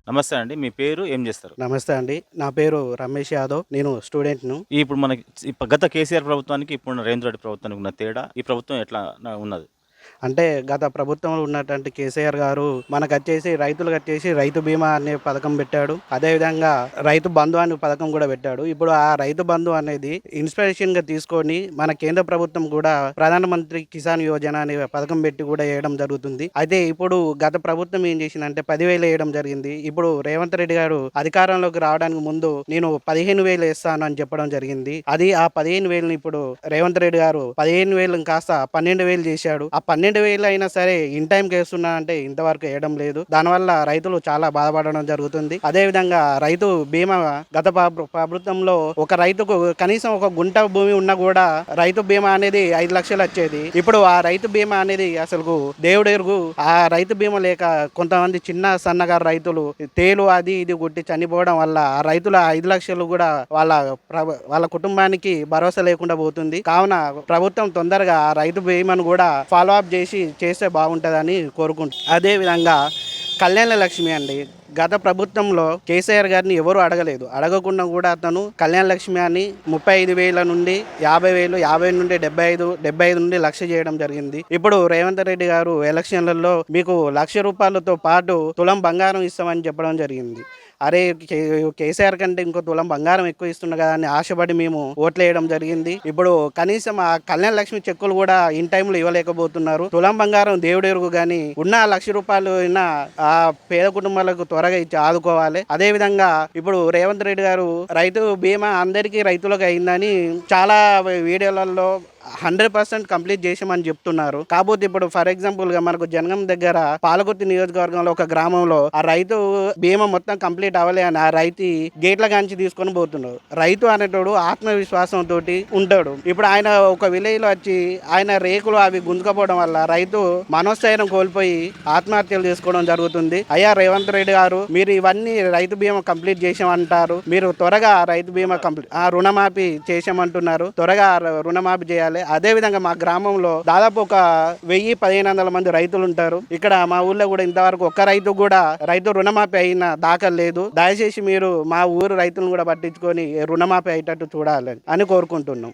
నమస్తే అండి. మీ పేరు? ఏం జేస్తారు? నమస్తే అండి. నా పేరు రమేష్ యాదవ్. నేను స్టూడెంట్‌ను. ఇప్పుడు మనకి గత కేసీఆర్ ప్రభుత్వానికి, ఇప్పుడున్న రేవంత్ రెడ్డి ప్రభుత్వానికి ఉన్న తేడా, ఈ ప్రభుత్వం ఎట్లా ఉన్నది? అంటే గత ప్రభుత్వంలో ఉన్నటువంటి కేసీఆర్ గారు మనకచ్చేసి రైతులకచ్చేసి రైతు బీమా అనే పథకం పెట్టాడు. అదేవిధంగా రైతు బంధు అనే పథకం కూడా పెట్టాడు. ఇప్పుడు ఆ రైతు బంధు అనేది ఇన్స్పిరేషన్‌గా తీసుకొని మన కేంద్ర ప్రభుత్వం కూడా ప్రధానమంత్రి కిసాన్ యోజన అనే పథకం పెట్టి కూడా ఏయడం జరుగుతుంది. అయితే ఇప్పుడు గత ప్రభుత్వం ఏం చేసిందంటే 10,000 ఏయడం జరిగింది. ఇప్పుడు రేవంత్ రెడ్డి గారు అధికారంలోకి రావడానికి ముందు నేను 15,000 ఏస్తాను అని చెప్పడం జరిగింది. అది ఆ 15,000ని ఇప్పుడు రేవంత్ రెడ్డి గారు 15,000 కాస్త 12,000 చేశాడు. ఆ 12,000 అయినా సరే ఇన్ టైంకి వేస్తున్నా అంటే ఇంతవరకు వేయడం లేదు. దానివల్ల రైతులు చాలా బాధపడడం జరుగుతుంది. అదేవిధంగా రైతు బీమా గత ప్రభుత్వంలో ఒక రైతుకు కనీసం ఒక గుంట భూమి ఉన్నా కూడా రైతు బీమా అనేది 5 లక్షలు వచ్చేది. ఇప్పుడు ఆ రైతు బీమా అనేది అసలు దేవుడు ఎరుగు. ఆ రైతు బీమా లేక కొంతమంది చిన్న సన్నగారు రైతులు తేలు అది ఇది గుట్టి చనిపోవడం వల్ల ఆ రైతుల 5 లక్షలు కూడా వాళ్ళ కుటుంబానికి భరోసా లేకుండా పోతుంది. కావున ప్రభుత్వం తొందరగా ఆ రైతు బీమాను కూడా ఫాలో అప్ చేస్తే బాగుంటుందని కోరుకుంటున్నాను. అదేవిధంగా కళ్యాణ లక్ష్మి అండి. గత ప్రభుత్వంలో కేసీఆర్ గారిని ఎవరు అడగలేదు. అడగకుండా కూడా అతను కళ్యాణ లక్ష్మి అని 35,000 నుండి 50,000, 50 నుండి 75, 75 నుండి 1,00,000 చేయడం జరిగింది. ఇప్పుడు రేవంత్ రెడ్డి గారు ఎలక్షన్లలో మీకు 1,00,000 రూపాయలతో పాటు తులం బంగారం ఇస్తామని చెప్పడం జరిగింది. అరే కేసీఆర్ కంటే ఇంకో తులం బంగారం ఎక్కువ ఇస్తున్నా కదా అని ఆశపడి మేము ఓట్లు వేయడం జరిగింది. ఇప్పుడు కనీసం ఆ కళ్యాణ లక్ష్మి చెక్కులు కూడా ఇన్ టైంలో ఇవ్వలేకపోతున్నారు. తులం బంగారం దేవుడెరుగు కానీ ఉన్న 1,00,000 రూపాయలు ఆ పేద కుటుంబాలకు త్వరగా ఇచ్చి ఆదుకోవాలి. అదేవిధంగా ఇప్పుడు రేవంత్ రెడ్డి గారు రైతు బీమా అందరికీ రైతులకు అయిందని చాలా వీడియోలలో 100% కంప్లీట్ చేసామని చెప్తున్నారు. కాకపోతే ఇప్పుడు ఫర్ ఎగ్జాంపుల్ గా మనకు జనగం దగ్గర పాలకుర్తి నియోజకవర్గంలో ఒక గ్రామంలో ఆ రైతు బీమా మొత్తం కంప్లీట్ అవ్వలే అని ఆ రైతు గేట్ల కాంచి తీసుకొని పోతున్నాడు. రైతు అనేటోడు ఆత్మవిశ్వాసంతో ఉంటాడు. ఇప్పుడు ఆయన ఒక విలేజ్ లో వచ్చి ఆయన రేకులు అవి గుంజుకపోవడం వల్ల రైతు మనోస్థైర్యం కోల్పోయి ఆత్మహత్యలు చేసుకోవడం జరుగుతుంది. అయ్యా రేవంత్ రెడ్డి గారు, మీరు ఇవన్నీ రైతు బీమా కంప్లీట్ చేసామంటారు. మీరు త్వరగా రైతు బీమా కంప్లీట్ రుణమాఫీ చేసామంటున్నారు. త్వరగా రుణమాఫీ చేయాలి. అదేవిధంగా మా గ్రామంలో దాదాపు ఒక 1,000-1,500 మంది రైతులు ఉంటారు. ఇక్కడ మా ఊళ్ళో కూడా ఇంతవరకు ఒక్క రైతు కూడా రైతు రుణమాఫీ అయిన దాఖలు లేదు. దయచేసి మీరు మా ఊరు రైతులను కూడా పట్టించుకొని రుణమాఫీ అయ్యేటట్టు చూడాలని కోరుకుంటున్నాం.